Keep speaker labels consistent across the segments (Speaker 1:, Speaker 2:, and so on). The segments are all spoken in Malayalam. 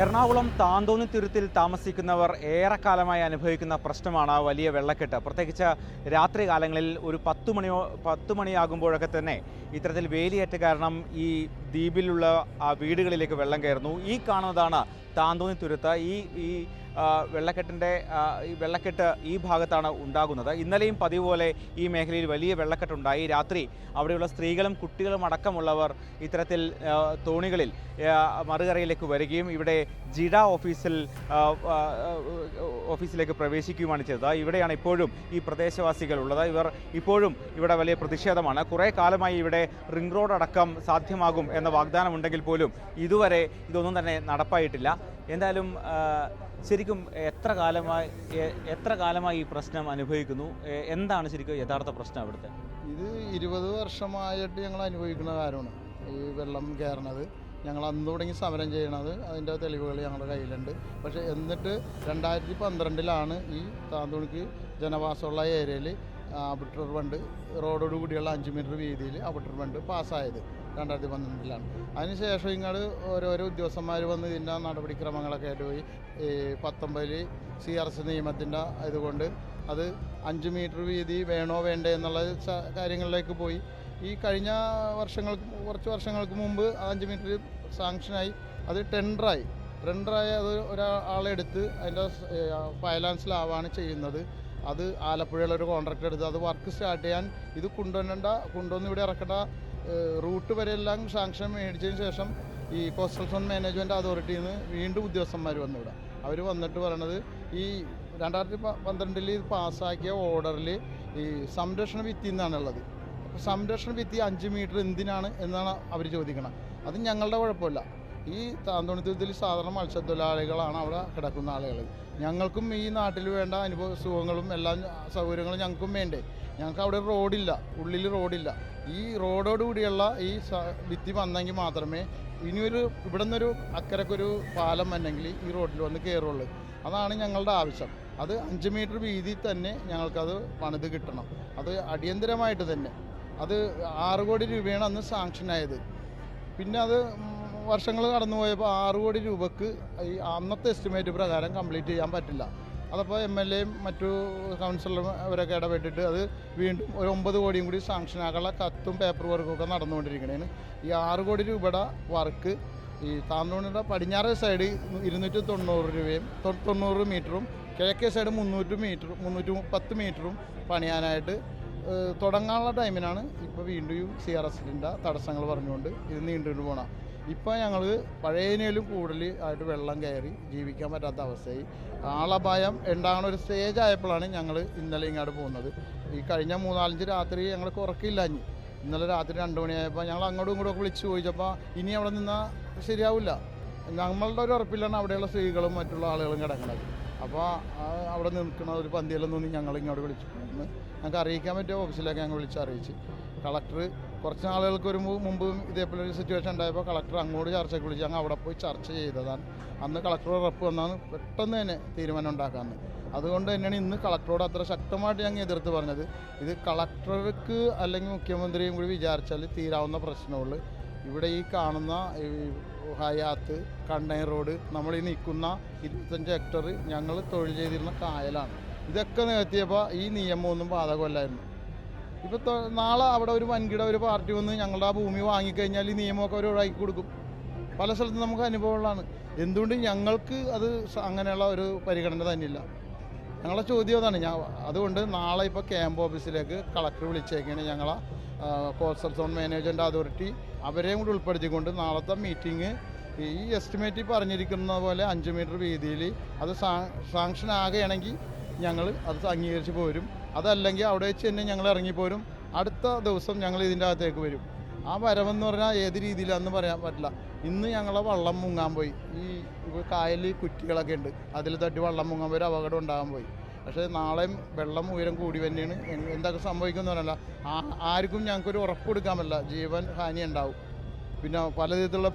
Speaker 1: എറണാകുളം താന്തോന്നിത്തുരുത്തിൽ താമസിക്കുന്നവർ ഏറെക്കാലമായി അനുഭവിക്കുന്ന പ്രശ്നമാണ് വലിയ വെള്ളക്കെട്ട്. പ്രത്യേകിച്ച് രാത്രി കാലങ്ങളിൽ ഒരു 10 മണിയാകുമ്പോഴൊക്കെ തന്നെ ഇത്തരത്തിൽ വേലിയേറ്റ കാരണം ഈ ദ്വീപിലുള്ള വീടുകളിലേക്ക് വെള്ളം കയറുന്നു. ഈ കാണുന്നതാണ് താന്തോന്നിത്തുരുത്ത്. ഈ വെള്ളക്കെട്ട് ഈ ഭാഗത്താണ് ഉണ്ടാകുന്നത്. ഇന്നലെയും പതിവ് പോലെ ഈ മേഖലയിൽ വലിയ വെള്ളക്കെട്ടുണ്ടായി. രാത്രി അവിടെയുള്ള സ്ത്രീകളും കുട്ടികളും അടക്കമുള്ളവർ ഇത്തരത്തിൽ തോണികളിൽ മറുകരയിലേക്ക് വരികയും ഇവിടെ ജിഡ ഓഫീസിലേക്ക് പ്രവേശിക്കുകയുമാണ് ചെയ്തത്. ഇവിടെയാണ് ഇപ്പോഴും ഈ പ്രദേശവാസികൾ ഉള്ളത്. ഇവർ ഇപ്പോഴും ഇവിടെ വലിയ പ്രതിഷേധമാണ്. കുറേ കാലമായി ഇവിടെ റിംഗ് റോഡ് അടക്കം സാധ്യമാകും എന്ന വാഗ്ദാനമുണ്ടെങ്കിൽ പോലും ഇതുവരെ ഇതൊന്നും തന്നെ നടപ്പായിട്ടില്ല. എന്തായാലും ശരിക്കും എത്ര കാലമായി ഈ പ്രശ്നം അനുഭവിക്കുന്നു? എന്താണ് ശരിക്കും യഥാർത്ഥ പ്രശ്നം അവിടുത്തെ?
Speaker 2: ഇത് 20 വർഷമായിട്ട് ഞങ്ങൾ അനുഭവിക്കുന്ന കാര്യമാണ് ഈ വെള്ളം കയറണത്. ഞങ്ങൾ അന്ന് തുടങ്ങി സമരം ചെയ്യണത്, അതിൻ്റെ തെളിവുകൾ ഞങ്ങളുടെ കയ്യിലുണ്ട്. പക്ഷേ എന്നിട്ട് 2012 ഈ താന്തോണിക്ക് ജനവാസമുള്ള ഏരിയയിൽ അബിട്ടർ ബണ്ട് റോഡോട് കൂടിയുള്ള 5 മീറ്റർ വീതിയിൽ അബിട്ടർ ബണ്ട് പാസ്സായത് 2012. അതിനുശേഷം ഇങ്ങോട്ട് ഓരോരോ ഉദ്യോഗസ്ഥന്മാർ വന്ന് ഇതിൻ്റെ നടപടിക്രമങ്ങളൊക്കെ ആയിട്ട് പോയി 19 CRS നിയമത്തിൻ്റെ ഇതുകൊണ്ട് അത് 5 മീറ്റർ വീതി വേണോ വേണ്ടേ എന്നുള്ള കാര്യങ്ങളിലേക്ക് പോയി. ഈ കഴിഞ്ഞ കുറച്ച് വർഷങ്ങൾക്ക് മുമ്പ് 5 മീറ്റർ സാങ്ഷനായി, അത് ടെൻഡറായി അത് ഒരാളെടുത്ത് അതിൻ്റെ ഫൈനാൻസിലാവാണ് ചെയ്യുന്നത്. അത് ആലപ്പുഴയിലൊരു ഒരു കോൺട്രാക്ട് എടുത്ത് അത് വർക്ക് സ്റ്റാർട്ട് ചെയ്യാൻ ഇത് കൊണ്ടുവന്ന് ഇവിടെ ഇറക്കേണ്ട റൂട്ട് വരെ എല്ലാം സാങ്ഷൻ മേടിച്ചതിന് ശേഷം ഈ കോസ്റ്റൽ സോൺ മാനേജ്മെൻറ്റ് അതോറിറ്റിയിൽ നിന്ന് വീണ്ടും ഉദ്യോഗസ്ഥന്മാർ വന്നു ഇവിടെ. അവർ വന്നിട്ട് പറയണത് ഈ 2012 പാസ്സാക്കിയ ഓർഡറിൽ ഈ സംരക്ഷണ ഭിത്തി എന്നാണുള്ളത്. അപ്പോൾ സംരക്ഷണ ഭിത്തി 5 മീറ്റർ എന്തിനാണ് എന്നാണ് അവർ ചോദിക്കണം. അത് ഞങ്ങളുടെ കുഴപ്പമില്ല. ഈ താന്തോണിത്തുരുത്തിൽ സാധാരണ മത്സ്യത്തൊഴിലാളികളാണ് അവിടെ കിടക്കുന്ന ആളുകൾ. ഞങ്ങൾക്കും ഈ നാട്ടിൽ വേണ്ട സുഖങ്ങളും എല്ലാ സൗകര്യങ്ങളും ഞങ്ങൾക്കും വേണ്ടേ. ഞങ്ങൾക്ക് അവിടെ റോഡില്ല, ഉള്ളിൽ റോഡില്ല. ഈ റോഡോടുകൂടിയുള്ള ഈ ഭിത്തി വന്നെങ്കിൽ മാത്രമേ ഇനിയൊരു ഇവിടെ നിന്നൊരു അക്കരക്കൊരു പാലം വന്നെങ്കിൽ ഈ റോഡിൽ വന്ന് കയറുള്ളൂ. അതാണ് ഞങ്ങളുടെ ആവശ്യം. അത് 5 മീറ്റർ വീതി തന്നെ ഞങ്ങൾക്കത് പണിത് കിട്ടണം. അത് അടിയന്തരമായിട്ട് തന്നെ. അത് 6 കോടി രൂപയാണ് അന്ന് സാങ്ഷനായത്. പിന്നെ അത് വർഷങ്ങൾ കടന്നുപോയപ്പോൾ 6 കോടി രൂപക്ക് ഈ അന്നത്തെ എസ്റ്റിമേറ്റ് പ്രകാരം കംപ്ലീറ്റ് ചെയ്യാൻ പറ്റില്ല. അതപ്പോൾ MLAയും മറ്റു കൗൺസിലറും അവരൊക്കെ ഇടപെട്ടിട്ട് അത് വീണ്ടും ഒരു 9 കോടിയും കൂടി സാങ്ഷനാക്കാനുള്ള കത്തും പേപ്പർ വർക്കൊക്കെ നടന്നുകൊണ്ടിരിക്കണേന്. ഈ 6 കോടി രൂപയുടെ വർക്ക് ഈ താന്തോണിയുടെ പടിഞ്ഞാറേ സൈഡ് 290 രൂപയും 90 മീറ്ററും കിഴക്കേ സൈഡ് 310 മീറ്ററും പണിയാനായിട്ട് തുടങ്ങാനുള്ള ടൈമിനാണ് ഇപ്പോൾ വീണ്ടും CRSൻ്റെ തടസ്സങ്ങൾ പറഞ്ഞുകൊണ്ട് ഇത് നീണ്ടുകൊണ്ട് പോകണം. ഇപ്പോൾ ഞങ്ങൾ പഴയതിനേലും കൂടുതൽ ആയിട്ട് വെള്ളം കയറി ജീവിക്കാൻ പറ്റാത്ത അവസ്ഥയായി. ആളപായം ഉണ്ടാകുന്ന ഒരു സ്റ്റേജ് ആയപ്പോഴാണ് ഞങ്ങൾ ഇന്നലെ ഇങ്ങോട്ട് പോകുന്നത്. ഈ കഴിഞ്ഞ 3-4 രാത്രി ഞങ്ങൾക്ക് ഉറക്കില്ലാഞ്ഞ് ഇന്നലെ രാത്രി 2 മണിയായപ്പോൾ ഞങ്ങൾ അങ്ങോട്ടും ഇങ്ങോട്ടും വിളിച്ച് ചോദിച്ചപ്പോൾ ഇനി അവിടെ നിന്നാൽ ശരിയാവില്ല, നമ്മളുടെ ഒരു ഉറപ്പിലാണ് അവിടെയുള്ള സ്ത്രീകളും മറ്റുള്ള ആളുകളും കിടക്കുന്നത്. അപ്പോൾ അവിടെ നിൽക്കുന്ന ഒരു പന്തിയിലൊന്നും ഞങ്ങൾ ഇങ്ങോട്ട് വിളിച്ചു ഞങ്ങൾക്ക് അറിയിക്കാൻ പറ്റിയ ഓഫീസിലേക്ക് ഞങ്ങൾ അറിയിച്ച് കളക്ടർ കുറച്ച് നാളുകൾക്ക് മുമ്പ് ഇതേപോലെ ഒരു സിറ്റുവേഷൻ ഉണ്ടായപ്പോൾ കളക്ടർ അങ്ങോട്ട് ചർച്ചയ്ക്ക് വിളിച്ച് ഞങ്ങൾ അവിടെ പോയി ചർച്ച ചെയ്തതാണ്. അന്ന് കളക്ടർ ഉറപ്പ് വന്നാണ് പെട്ടെന്ന് തന്നെ തീരുമാനം ഉണ്ടാക്കാമെന്ന്. അതുകൊണ്ട് തന്നെയാണ് ഇന്ന് കളക്ടറോട് അത്ര ശക്തമായിട്ട് ഞങ്ങൾ എതിർത്ത് പറഞ്ഞത്. ഇത് കളക്ടർക്ക് അല്ലെങ്കിൽ മുഖ്യമന്ത്രിയും കൂടി വിചാരിച്ചാൽ തീരാവുന്ന പ്രശ്നമുള്ളൂ. ഇവിടെ ഈ കാണുന്ന ഹയാത്ത് കണ്ടെയ്നർ റോഡ് നമ്മൾ ഈ നിൽക്കുന്ന 25 ഹെക്ടർ ഞങ്ങൾ തൊഴിൽ ചെയ്തിരുന്ന കായലാണ്. ഇതൊക്കെ നികത്തിയപ്പോൾ ഈ നിയമമൊന്നും ബാധകമല്ലായിരുന്നു. ഇപ്പോൾ നാളെ അവിടെ ഒരു വൻകിട ഒരു പാർട്ടി വന്ന് ഞങ്ങളുടെ ആ ഭൂമി വാങ്ങിക്കഴിഞ്ഞാൽ ഈ നിയമമൊക്കെ അവർ ഒഴിവാക്കി കൊടുക്കും. പല സ്ഥലത്തും നമുക്ക് അനുഭവമുള്ളതാണ്. എന്തുകൊണ്ട് ഞങ്ങൾക്ക് അത് അങ്ങനെയുള്ള ഒരു പരിഗണന തന്നെയില്ല? ഞങ്ങളുടെ ചോദ്യം അതാണ്. അതുകൊണ്ട് നാളെ ഇപ്പോൾ ക്യാമ്പ് ഓഫീസിലേക്ക് കളക്ടർ വിളിച്ചേക്കാണ്. ഞങ്ങളെ കോസ്റ്റൽ സോൺ മാനേജ്മെൻറ്റ് അതോറിറ്റി അവരെയും കൂടി ഉൾപ്പെടുത്തിക്കൊണ്ട് നാളത്തെ മീറ്റിംഗ് ഈ എസ്റ്റിമേറ്റ് പറഞ്ഞിരിക്കുന്ന പോലെ 5 മീറ്റർ വീതിയിൽ അത് സാങ്ഷൻ ആകുകയാണെങ്കിൽ ഞങ്ങൾ അത് അംഗീകരിച്ച് പോരും. അതല്ലെങ്കിൽ അവിടെ വെച്ച് തന്നെ ഞങ്ങൾ ഇറങ്ങിപ്പോരും. അടുത്ത ദിവസം ഞങ്ങൾ ഇതിൻ്റെ അകത്തേക്ക് വരും. ആ വരവെന്ന് പറഞ്ഞാൽ ഏത് രീതിയിലാണെന്ന് പറയാൻ പറ്റില്ല. ഇന്ന് ഞങ്ങളെ വള്ളം മുങ്ങാൻ പോയി. ഈ കായലിൽ കുറ്റികളൊക്കെ ഉണ്ട്, അതിൽ തട്ടി വള്ളം മുങ്ങാൻ പോയി ഒരു അപകടം ഉണ്ടാകാൻ പോയി. പക്ഷേ നാളെയും വെള്ളം ഉയരം കൂടി തന്നെയാണ്. എന്തൊക്കെ സംഭവിക്കുമെന്ന് പറയല്ല. ആർക്കും ഞങ്ങൾക്കൊരു ഉറപ്പ് കൊടുക്കാൻ പറ്റില്ല. ജീവൻ ഹാനി ഉണ്ടാവും. പിന്നെ പല വിധത്തിലുള്ള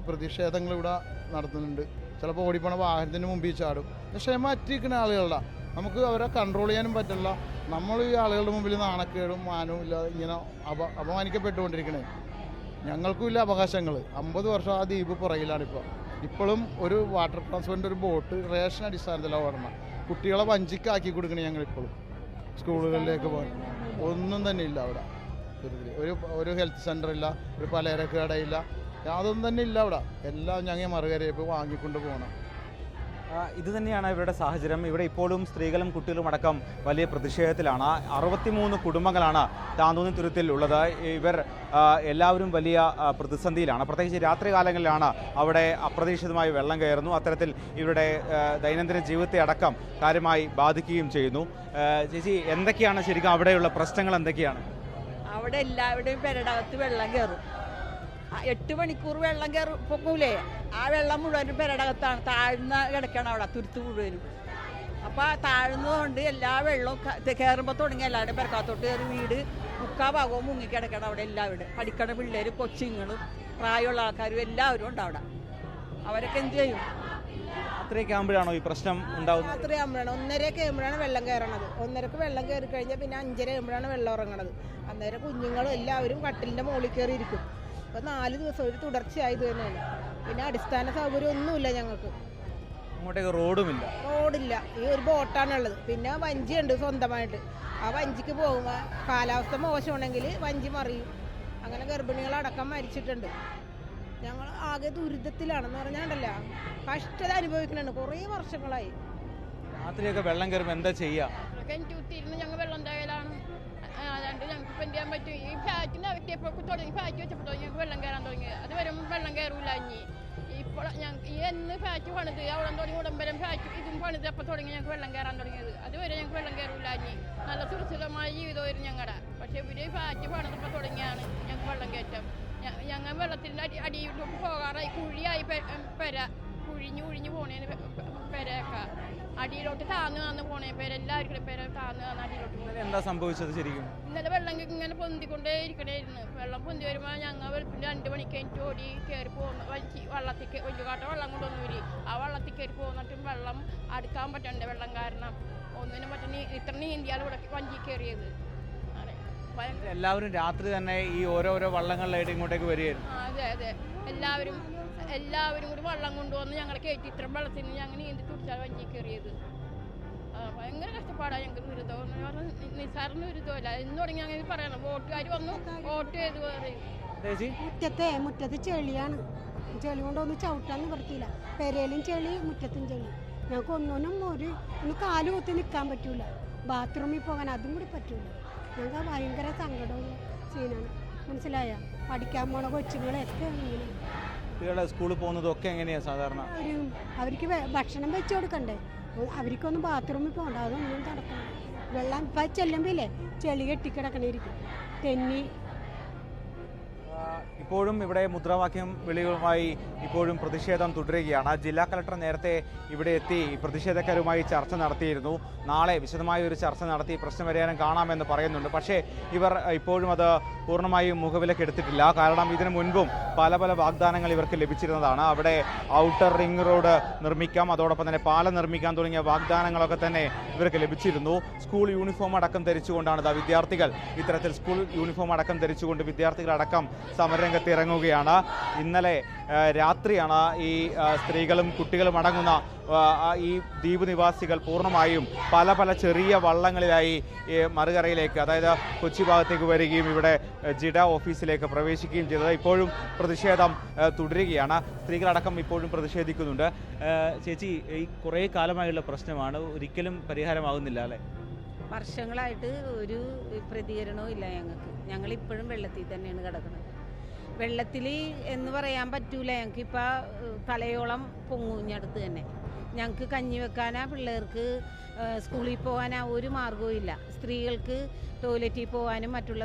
Speaker 2: പ്രതിഷേധങ്ങൾ ഇവിടെ നടത്തുന്നുണ്ട്. ചിലപ്പോൾ ഓടിപ്പോണ വാഹനത്തിന് മുമ്പിൽ ചാടും. പക്ഷേ മാറ്റിയിരിക്കുന്ന ആളുകളുടെ നമുക്ക് അവരെ കൺട്രോൾ ചെയ്യാനും പറ്റില്ല. നമ്മൾ ഈ ആളുകളുടെ മുമ്പിൽ നാണക്കേടും മാനവും ഇല്ലാതെ ഇങ്ങനെ അപമാനിക്കപ്പെട്ടുകൊണ്ടിരിക്കണേ. ഞങ്ങൾക്കും ഇല്ല അവകാശങ്ങൾ. 50 വർഷം ആ ദ്വീപ് പുറകിലാണിപ്പോൾ. ഇപ്പോഴും ഒരു വാട്ടർ ട്രാൻസ്പോർട്ടിൻ്റെ ഒരു ബോട്ട് റേഷൻ അടിസ്ഥാനത്തിലാണ് ഓടണം. കുട്ടികളെ വഞ്ചിക്കാക്കി കൊടുക്കണേ ഞങ്ങളിപ്പോഴും സ്കൂളുകളിലേക്ക് പോകാൻ ഒന്നും തന്നെ ഇല്ല അവിടെ. ഒരു ഹെൽത്ത് സെൻ്റർ ഇല്ല, ഒരു പലചരക്ക് കടയില്ല, അതൊന്നും തന്നെ ഇല്ല അവിടെ. എല്ലാം ഞങ്ങൾ മറുകരയിൽ പോയി വാങ്ങിക്കൊണ്ട് പോകണം.
Speaker 1: ഇത് തന്നെയാണ് ഇവരുടെ സാഹചര്യം. ഇവിടെ ഇപ്പോഴും സ്ത്രീകളും കുട്ടികളും അടക്കം വലിയ പ്രതിഷേധത്തിലാണ്. 63 കുടുംബങ്ങളാണ് താന്തോന്നി തുരുത്തിൽ ഉള്ളത്. ഇവർ എല്ലാവരും വലിയ പ്രതിസന്ധിയിലാണ്. പ്രത്യേകിച്ച് രാത്രി കാലങ്ങളിലാണ് അവിടെ അപ്രതീക്ഷിതമായി വെള്ളം കയറുന്നു. അത്തരത്തിൽ ഇവരുടെ ദൈനംദിന ജീവിതത്തെ അടക്കം കാര്യമായി ബാധിക്കുകയും ചെയ്യുന്നു. ചേച്ചി, എന്തൊക്കെയാണ് ശരിക്കും അവിടെയുള്ള പ്രശ്നങ്ങൾ എന്തൊക്കെയാണ്?
Speaker 3: അവിടെ എല്ലാവരുടെയും പെരടകത്ത് വെള്ളം കയറും. 8 മണിക്കൂർ വെള്ളം പൊക്കൂലേ, ആ വെള്ളം മുഴുവനും പെരടകത്താണ്. താഴ്ന്ന കിടക്കണം അവിടെ തുരുത്ത് മുഴുവനും. അപ്പോൾ താഴ്ന്നതുകൊണ്ട് എല്ലാ വെള്ളവും കയറുമ്പോൾ തുടങ്ങി എല്ലാവരുടെയും പെരക്കാത്തോട്ട് കയറി വീട് മുക്കാ ഭാഗവും മുങ്ങിക്കിടക്കണം അവിടെ. എല്ലാവരും പഠിക്കണ പിള്ളേർ, കൊച്ചുങ്ങളും പ്രായമുള്ള ആൾക്കാരും എല്ലാവരും ഉണ്ട് അവിടെ. അവരൊക്കെ എന്ത് ചെയ്യും?
Speaker 1: അത്രയൊക്കെ ആകുമ്പോഴാണോ ഈ പ്രശ്നം ഉണ്ടാവുന്നത്?
Speaker 4: രാത്രി ആകുമ്പോഴാണ് 1:30 ആകുമ്പോഴാണ് വെള്ളം കയറണത്. 1:30 വെള്ളം കയറി കഴിഞ്ഞാൽ പിന്നെ 5:30 ആകുമ്പോഴാണ് വെള്ളം ഇറങ്ങണത്. അന്നേരം കുഞ്ഞുങ്ങളും എല്ലാവരും കട്ടിലിൻ്റെ മുകളിൽ കയറി ഇരിക്കും. അപ്പോൾ 4 ദിവസം ഒരു തുടർച്ചയായത് തന്നെയാണ്. പിന്നെ അടിസ്ഥാന സൗകര്യം ഒന്നുമില്ല ഞങ്ങൾക്ക്.
Speaker 1: അങ്ങോട്ടേക്ക് റോഡുമില്ല.
Speaker 4: റോഡില്ല, ഈ ഒരു ബോട്ടാണുള്ളത്. പിന്നെ വഞ്ചിയുണ്ട് സ്വന്തമായിട്ട്. ആ വഞ്ചിക്ക് പോകുമ്പോൾ കാലാവസ്ഥ മോശമാണെങ്കിൽ വഞ്ചി മറിയും. അങ്ങനെ ഗർഭിണികളടക്കം മരിച്ചിട്ടുണ്ട്. ഞങ്ങൾ ആകെ ദുരിതത്തിലാണെന്ന് പറഞ്ഞാണ്ടല്ല, കഷ്ടത അനുഭവിക്കുന്നുണ്ട് കുറേ വർഷങ്ങളായി.
Speaker 1: രാത്രിയൊക്കെ വെള്ളം കയറുമ്പോൾ എന്താ ചെയ്യുക?
Speaker 5: കുത്തിയിരുന്ന് ഞങ്ങൾ വെള്ളം തയ്യലാണ്. അതുകൊണ്ട് ഞങ്ങൾക്ക് ഇപ്പം എന്ത് ചെയ്യാൻ പറ്റും? ഈ ഫാറ്റിന് അകറ്റിയപ്പോൾ തുടങ്ങി, ഫാറ്റ് വെച്ചപ്പോൾ ഞങ്ങൾക്ക് വെള്ളം കയറാൻ തുടങ്ങി. അത് വരുമ്പോൾ വെള്ളം കയറൂല. ഇനി ഇപ്പോൾ ഞങ്ങൾക്ക് ഈ എന്ന് ഫാറ്റ് പണിത് അവിടെ തുടങ്ങി ഉടമ്പരം ഫാറ്റ് ഇതും പണിത് അപ്പോൾ തുടങ്ങി ഞങ്ങൾക്ക് വെള്ളം കയറാൻ തുടങ്ങിയത്. അതുവരെ ഞങ്ങൾക്ക് വെള്ളം കയറൂല. ഇനി നല്ല സുരക്ഷിതമായ ജീവിതമായിരുന്നു ഞങ്ങളുടെ. പക്ഷേ ഇവര് ഫാറ്റ് പണിതപ്പോൾ തുടങ്ങിയാണ് ഞങ്ങൾക്ക് വെള്ളം കയറ്റം. ഞങ്ങൾ വെള്ളത്തിൻ്റെ അടിയിലോട്ട് പോകാറായി. കുഴിയായി പെര, കുഴിഞ്ഞു പോണേന് പെരയൊക്കെ അടിയിലോട്ട് താന്ന് പോണേ. എല്ലാവർക്കും പെര താന്ന് അടിയിലോട്ട് പോകുന്നത്.
Speaker 1: എന്താ സംഭവിച്ചത് ശരിക്കും?
Speaker 5: ഇന്നലെ വെള്ളം ഇങ്ങനെ പൊന്തിക്കൊണ്ടേ ഇരിക്കണായിരുന്നു. വെള്ളം പൊന്തി വരുമ്പോൾ ഞങ്ങൾ വെളുപ്പിൻ്റെ 2 മണിക്ക് എനിക്ക് ഓടി കയറി പോകുന്ന വള്ളത്തിൽ വലിയകാട്ട വെള്ളം കൊണ്ടുവന്നൂരി. ആ വള്ളത്തിൽ കയറി പോന്നിട്ടും വെള്ളം അടുക്കാൻ പറ്റണ്ടേ. വെള്ളം കാരണം ഒന്നിനും പറ്റുന്ന ഇത്ര നീന്തിയാൽ ഇവിടെ വഞ്ചി കയറിയത്.
Speaker 1: എല്ലാവരും രാത്രി തന്നെ ഈ ഓരോരോ വള്ളങ്ങളിലായിട്ട് ഇങ്ങോട്ടേക്ക് വരികയായിരുന്നു.
Speaker 5: അതെ എല്ലാവരും കൂടി വെള്ളം കൊണ്ടുവന്ന് ഞങ്ങളെ കയറ്റി ഇത്ര വെള്ളത്തിൽ നിന്ന് ഞങ്ങൾ നീന്തി തുടിച്ചാൽ വഞ്ചി കയറിയത്. ഭയങ്കര കഷ്ടപ്പാടാണ് ഞങ്ങൾക്ക്. ദുരിതം എന്ന് പറഞ്ഞാൽ നിസ്സാരണ ദുരിതമല്ല. എന്ന് തുടങ്ങി അങ്ങനെ പറയണം. വോട്ടുകാർ വന്നു വോട്ട് ചെയ്ത് പറയും.
Speaker 6: മുറ്റത്ത് ചെളിയാണ്. ചെളി കൊണ്ടൊന്നും ചവിട്ടാൻ നിവർത്തിയില്ല. പെരയിലും ചെളി, മുറ്റത്തും ചെളി. ഞങ്ങൾക്ക് ഒന്ന് കാല് കുത്തി നിൽക്കാൻ പറ്റൂല. ബാത്റൂമിൽ പോകാൻ അതും കൂടി പറ്റൂല. ഞങ്ങൾക്ക് ഭയങ്കര സങ്കടമുള്ള സീനാണ്. മനസ്സിലായ? പഠിക്കാൻ പോണ കൊച്ചുങ്ങളൊക്കെ ഇങ്ങനെ.
Speaker 1: കുട്ടികളെ സ്കൂളിൽ പോകുന്നതൊക്കെ എങ്ങനെയാണ് സാധാരണ?
Speaker 6: അവർക്ക് ഭക്ഷണം വെച്ച് കൊടുക്കണ്ടേ? അവർക്കൊന്നും ബാത്റൂമിൽ പോകണ്ട. അതൊന്നും നടക്കണം. വെള്ളം ഇപ്പം ചെല്ലുമ്പില്ലേ ചെളി കെട്ടിക്കിടക്കണേരിക്കും തെന്നി.
Speaker 1: ഇപ്പോഴും ഇവിടെ മുദ്രാവാക്യം വിളികളുമായി ഇപ്പോഴും പ്രതിഷേധം തുടരുകയാണ്. ജില്ലാ കളക്ടർ നേരത്തെ ഇവിടെ എത്തി പ്രതിഷേധക്കാരുമായി ചർച്ച നടത്തിയിരുന്നു. നാളെ വിശദമായ ഒരു ചർച്ച നടത്തി പ്രശ്നപരിഹാരം കാണാമെന്ന് പറയുന്നുണ്ട്. പക്ഷേ ഇവർ ഇപ്പോഴും അത് പൂർണ്ണമായും മുഖവിലക്കെടുത്തിട്ടില്ല. കാരണം ഇതിനു മുൻപും പല വാഗ്ദാനങ്ങൾ ഇവർക്ക് ലഭിച്ചിരുന്നതാണ്. അവിടെ ഔട്ടർ റിംഗ് റോഡ് നിർമ്മിക്കാം, അതോടൊപ്പം തന്നെ പാലം നിർമ്മിക്കാൻ തുടങ്ങിയ വാഗ്ദാനങ്ങളൊക്കെ തന്നെ ഇവർക്ക് ലഭിച്ചിരുന്നു. സ്കൂൾ യൂണിഫോം അടക്കം ധരിച്ചുകൊണ്ടാണ് വിദ്യാർത്ഥികൾ ഇത്തരത്തിൽ സ്കൂൾ യൂണിഫോം അടക്കം ധരിച്ചുകൊണ്ട് വിദ്യാർത്ഥികളടക്കം സമരരംഗത്ത് ഇറങ്ങുകയാണ്. ഇന്നലെ രാത്രിയാണ് ഈ സ്ത്രീകളും കുട്ടികളും അടങ്ങുന്ന ഈ ദ്വീപ് നിവാസികൾ പൂർണ്ണമായും പല ചെറിയ വള്ളങ്ങളിലായി മറുകരയിലേക്ക്, അതായത് കൊച്ചി ഭാഗത്തേക്ക് വരികയും ഇവിടെ ജിഡ ഓഫീസിലേക്ക് പ്രവേശിക്കുകയും ചെയ്തത്. ഇപ്പോഴും പ്രതിഷേധം തുടരുകയാണ്. സ്ത്രീകളടക്കം ഇപ്പോഴും പ്രതിഷേധിക്കുന്നുണ്ട്. ചേച്ചി, ഈ കുറേ കാലമായുള്ള പ്രശ്നമാണ്, ഒരിക്കലും പരിഹാരമാകുന്നില്ല അല്ലേ?
Speaker 3: വർഷങ്ങളായിട്ട് ഒരു പ്രതികരണവും ഇല്ല ഞങ്ങൾക്ക്. ഞങ്ങളിപ്പോഴും വെള്ളത്തിൽ തന്നെയാണ് കിടക്കുന്നത്. വെള്ളത്തിൽ എന്ന് പറയാൻ പറ്റൂല. ഞങ്ങൾക്കിപ്പോൾ തലയോളം പൊങ്ങുഞ്ഞടുത്ത് തന്നെ. ഞങ്ങൾക്ക് കഞ്ഞി വെക്കാനാ, പിള്ളേർക്ക് സ്കൂളിൽ പോകാനാ ഒരു മാർഗവും ഇല്ല. സ്ത്രീകൾക്ക് ടോയ്ലറ്റിൽ പോകാനും മറ്റുള്ള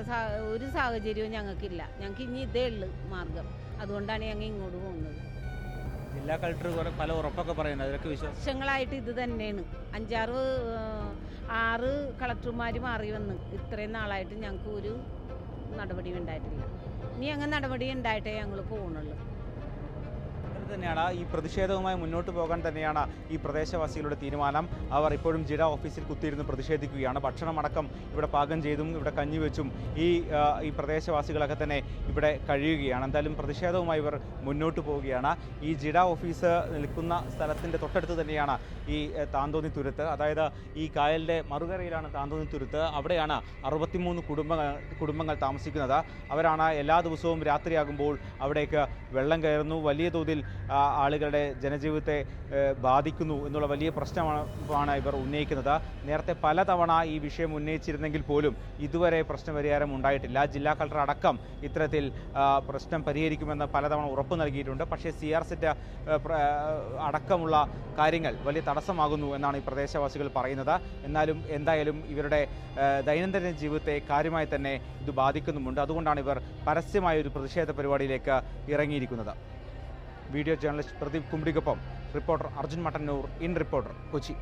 Speaker 3: ഒരു സാഹചര്യവും ഞങ്ങൾക്കില്ല. ഞങ്ങൾക്ക് ഇനി ഇതേ ഉള്ളു മാർഗം. അതുകൊണ്ടാണ് ഞങ്ങൾ ഇങ്ങോട്ട് പോകുന്നത്.
Speaker 1: ജില്ലാ കളക്ടർ പല ഉറപ്പൊക്കെ പറയുന്നത്, അതൊക്കെ
Speaker 3: വർഷങ്ങളായിട്ട് ഇത് തന്നെയാണ്. 6 കളക്ടർമാർ മാറി വന്ന് ഇത്രയും നാളായിട്ട് ഞങ്ങൾക്ക് ഒരു നടപടി ഉണ്ടായിട്ടില്ല. ഇനി അങ്ങനെ നടപടി ഉണ്ടായിട്ടേ ഞങ്ങൾ പോകുന്നുള്ളൂ.
Speaker 1: തന്നെയാണ് ഈ പ്രതിഷേധവുമായി മുന്നോട്ട് പോകാൻ തന്നെയാണ് ഈ പ്രദേശവാസികളുടെ തീരുമാനം. അവർ ഇപ്പോഴും ജിഡ ഓഫീസിൽ കുത്തിയിരുന്ന് പ്രതിഷേധിക്കുകയാണ്. ഭക്ഷണമടക്കം ഇവിടെ പാകം ചെയ്തും ഇവിടെ കഞ്ഞിവെച്ചും ഈ പ്രദേശവാസികളൊക്കെ തന്നെ ഇവിടെ കഴിയുകയാണ്. എന്തായാലും പ്രതിഷേധവുമായി ഇവർ മുന്നോട്ട് പോവുകയാണ്. ഈ ജിഡ ഓഫീസ് നിൽക്കുന്ന സ്ഥലത്തിൻ്റെ തൊട്ടടുത്ത് തന്നെയാണ് ഈ താന്തോന്നി തുരുത്ത്. അതായത് ഈ കായലിൻ്റെ മറുകരയിലാണ് താന്തോന്നി തുരുത്ത്. അവിടെയാണ് 63 കുടുംബങ്ങൾ താമസിക്കുന്നത്. അവരാണ് എല്ലാ ദിവസവും രാത്രിയാകുമ്പോൾ അവിടേക്ക് വെള്ളം കയറുന്നു, വലിയ തോതിൽ ആളുകളുടെ ജനജീവിതത്തെ ബാധിക്കുന്നു എന്നുള്ള വലിയ പ്രശ്നമാണ് ഇവർ ഉന്നയിക്കുന്നത്. നേരത്തെ പലതവണ ഈ വിഷയം ഉന്നയിച്ചിരുന്നെങ്കിൽ പോലും ഇതുവരെ പ്രശ്നപരിഹാരം ഉണ്ടായിട്ടില്ല. ജില്ലാ കളക്ടർ അടക്കം ഇത്തരത്തിൽ പ്രശ്നം പരിഹരിക്കുമെന്ന് പലതവണ ഉറപ്പ് നൽകിയിട്ടുണ്ട്. പക്ഷേ CR-സെറ്റ് അടക്കമുള്ള കാര്യങ്ങൾ വലിയ തടസ്സമാകുന്നു എന്നാണ് ഈ പ്രദേശവാസികൾ പറയുന്നത്. എന്തായാലും ഇവരുടെ ദൈനംദിന ജീവിതത്തെ കാര്യമായി തന്നെ ഇത് ബാധിക്കുന്നുമുണ്ട്. അതുകൊണ്ടാണ് ഇവർ പരസ്യമായ ഒരു പ്രതിഷേധ പരിപാടിയിലേക്ക് ഇറങ്ങിയിരിക്കുന്നത്. വീഡിയോ ജേർണലിസ്റ്റ് പ്രദീപ് കുമ്പിടിക്കൊപ്പം reporter Arjun Mattannur, in reporter, Kochi.